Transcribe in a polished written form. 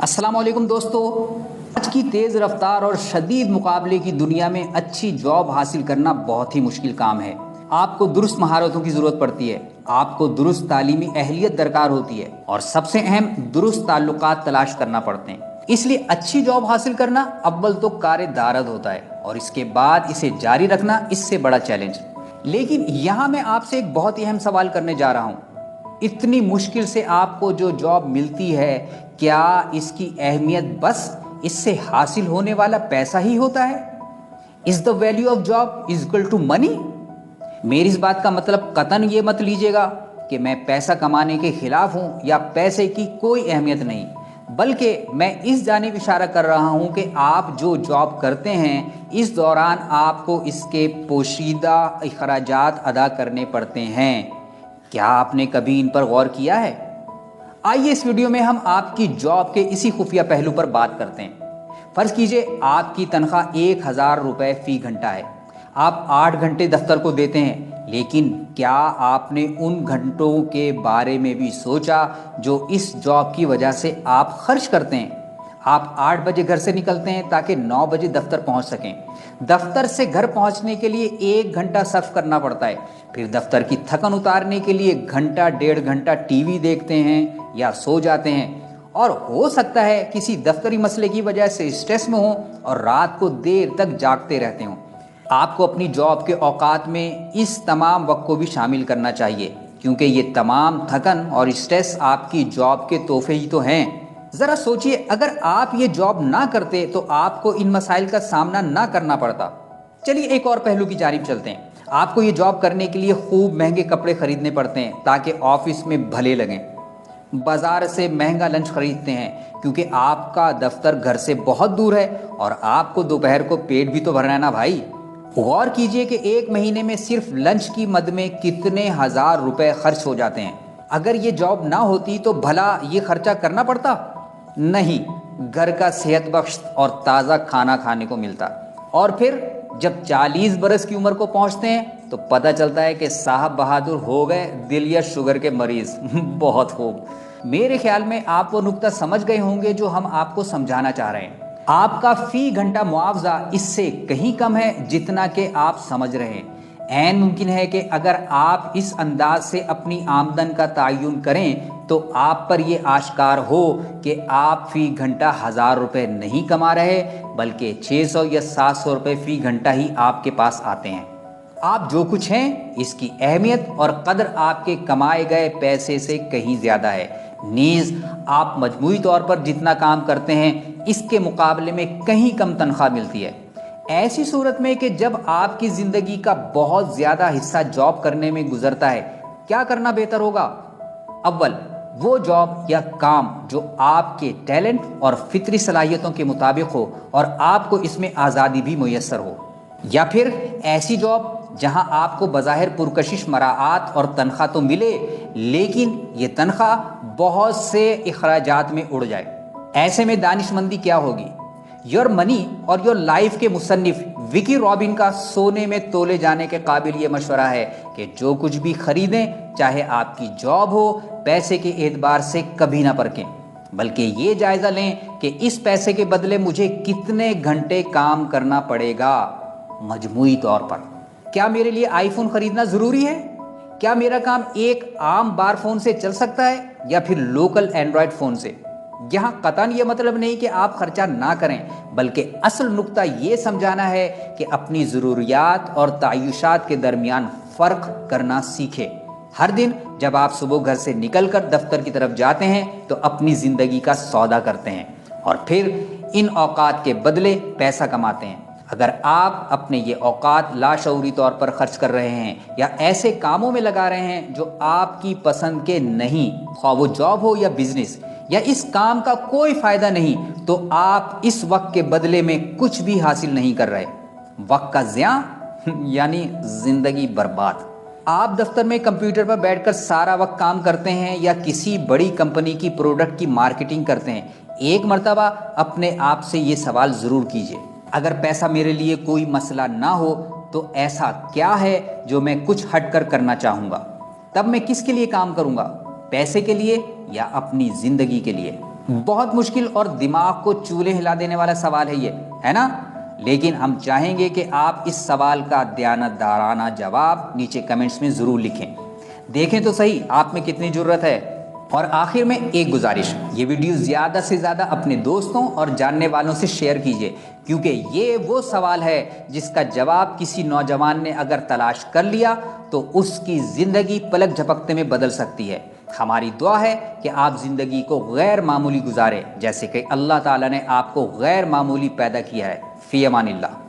अस्सलाम वालेकुम दोस्तों। आज की तेज़ रफ्तार और शदीद मुकाबले की दुनिया में अच्छी जॉब हासिल करना बहुत ही मुश्किल काम है। आपको दुरुस्त महारतों की ज़रूरत पड़ती है, आपको दुरुस्त तालीमी अहलियत दरकार होती है और सबसे अहम दुरुस्त ताल्लुकात तलाश करना पड़ते हैं। इसलिए अच्छी जॉब हासिल करना अव्वल तो कार दारद होता है और इसके बाद इसे जारी रखना इससे बड़ा चैलेंज। लेकिन यहाँ मैं आपसे एक बहुत ही अहम सवाल करने जा रहा हूँ। इतनी मुश्किल से आपको जो जॉब मिलती है, क्या इसकी अहमियत बस इससे हासिल होने वाला पैसा ही होता है? Is the value of job is equal to money? मेरी इस बात का मतलब कतन ये मत लीजिएगा कि मैं पैसा कमाने के खिलाफ हूँ या पैसे की कोई अहमियत नहीं, बल्कि मैं इस जानिब इशारा कर रहा हूँ कि आप जो जॉब करते हैं इस दौरान आपको इसके पोशीदा अखराजात अदा करने पड़ते हैं। क्या आपने कभी इन पर गौर किया है? आइए इस वीडियो में हम आपकी जॉब के इसी खुफिया पहलू पर बात करते हैं। फर्ज कीजिए आपकी तनख्वाह 1000 रुपये फी घंटा है। आप 8 घंटे दफ्तर को देते हैं, लेकिन क्या आपने उन घंटों के बारे में भी सोचा जो इस जॉब की वजह से आप खर्च करते हैं? आप 8 बजे घर से निकलते हैं ताकि 9 बजे दफ्तर पहुंच सकें। दफ्तर से घर पहुंचने के लिए 1 घंटा सर्फ करना पड़ता है, फिर दफ्तर की थकन उतारने के लिए घंटा 1.5 घंटा टीवी देखते हैं या सो जाते हैं, और हो सकता है किसी दफ्तरी मसले की वजह से स्ट्रेस में हो और रात को देर तक जागते रहते हों। आपको अपनी जॉब के औकात में इस तमाम वक्त को भी शामिल करना चाहिए, क्योंकि ये तमाम थकन और स्ट्रेस आपकी जॉब के तोहफे ही तो हैं। ज़रा सोचिए, अगर आप ये जॉब ना करते तो आपको इन मसाइल का सामना ना करना पड़ता। चलिए एक और पहलू की जानिब चलते हैं। आपको ये जॉब करने के लिए खूब महंगे कपड़े खरीदने पड़ते हैं ताकि ऑफिस में भले लगें। बाज़ार से महंगा लंच खरीदते हैं क्योंकि आपका दफ्तर घर से बहुत दूर है और आपको दोपहर को पेट भी तो भरना है ना भाई। गौर कीजिए कि एक महीने में सिर्फ लंच की मद में कितने हजार रुपए खर्च हो जाते हैं। अगर ये जॉब ना होती तो भला ये खर्चा करना पड़ता? नहीं, घर का सेहत बख्श और ताज़ा खाना खाने को मिलता। और फिर जब 40 बरस की उम्र को पहुंचते हैं तो पता चलता है कि साहब बहादुर हो गए दिल या शुगर के मरीज। बहुत खूब। मेरे ख्याल में आप वो नुक्ता समझ गए होंगे जो हम आपको समझाना चाह रहे हैं। आपका फी घंटा मुआवजा इससे कहीं कम है जितना कि आप समझ रहे हैं। ऐन मुमकिन है कि अगर आप इस अंदाज से अपनी आमदन का तयन करें तो आप पर यह आश्कार हो कि आप फी घंटा 1000 रुपये नहीं कमा रहे, बल्कि 600 या 700 रुपये फी घंटा ही आपके पास आते हैं। आप जो कुछ हैं इसकी अहमियत और कदर आपके कमाए गए पैसे से कहीं ज़्यादा है। नीज़ आप मजमूई तौर पर जितना काम करते हैं इसके मुकाबले में कहीं कम तनख्वाह मिलती है। ऐसी सूरत में कि जब आपकी ज़िंदगी का बहुत ज़्यादा हिस्सा जॉब करने में गुजरता है, क्या करना बेहतर होगा? अव्वल, वो जॉब या काम जो आपके टैलेंट और फितरी सलाहियतों के मुताबिक हो और आपको इसमें आज़ादी भी मुयस्सर हो। या फिर ऐसी जॉब जहां आपको बज़ाहिर पुरकशिश मराआत और तनख्वाह तो मिले, लेकिन ये तनख्वाह बहुत से अखराजात में उड़ जाए। ऐसे में दानिशमंदी क्या होगी? योर मनी और योर लाइफ के मुसन्निफ विकी रॉबिन का सोने में तोले जाने के काबिल ये मशवरा है कि जो कुछ भी खरीदें, चाहे आपकी जॉब हो, पैसे के एतबार से कभी ना परखें, बल्कि ये जायज़ा लें कि इस पैसे के बदले मुझे कितने घंटे काम करना पड़ेगा मजमूई तौर पर। क्या मेरे लिए आईफोन खरीदना ज़रूरी है? क्या मेरा काम एक आम बार फ़ोन से चल सकता है या फिर लोकल एंड्रॉयड फ़ोन से? यहाँ कतन ये मतलब नहीं कि आप खर्चा ना करें, बल्कि असल नुक्ता ये समझाना है कि अपनी ज़रूरियात और तायुशात के दरमियान फ़र्क करना सीखें। हर दिन जब आप सुबह घर से निकलकर दफ्तर की तरफ जाते हैं तो अपनी ज़िंदगी का सौदा करते हैं और फिर इन औकात के बदले पैसा कमाते हैं। अगर आप अपने ये औकात लाशऊरी तौर पर खर्च कर रहे हैं या ऐसे कामों में लगा रहे हैं जो आपकी पसंद के नहीं, ख्वाह वो जॉब हो या बिजनेस, या इस काम का कोई फ़ायदा नहीं, तो आप इस वक्त के बदले में कुछ भी हासिल नहीं कर रहे। वक्त का ज़ियां यानी ज़िंदगी बर्बाद। आप दफ्तर में कंप्यूटर पर बैठकर सारा वक्त काम करते हैं या किसी बड़ी कंपनी की प्रोडक्ट की मार्केटिंग करते हैं, एक मर्तबा अपने आप से ये सवाल ज़रूर कीजिए, अगर पैसा मेरे लिए कोई मसला ना हो तो ऐसा क्या है जो मैं कुछ हट कर करना चाहूँगा? तब मैं किसके लिए काम करूँगा? पैसे के लिए या अपनी ज़िंदगी के लिए? بہت مشکل اور دماغ کو چولہے ہلا دینے والا سوال ہے یہ، ہے نا؟ لیکن ہم چاہیں گے کہ آپ اس سوال کا دیانتدارانہ جواب نیچے کمنٹس میں ضرور لکھیں۔ دیکھیں تو صحیح آپ میں کتنی جرت ہے۔ اور آخر میں ایک گزارش، یہ ویڈیو زیادہ سے زیادہ اپنے دوستوں اور جاننے والوں سے شیئر کیجیے، کیونکہ یہ وہ سوال ہے جس کا جواب کسی نوجوان نے اگر تلاش کر لیا تو اس کی زندگی پلک جھپکتے میں بدل سکتی ہے۔ ہماری دعا ہے کہ آپ زندگی کو غیر معمولی گزاریں، جیسے کہ اللہ تعالیٰ نے آپ کو غیر معمولی پیدا کیا ہے۔ فی امان اللہ۔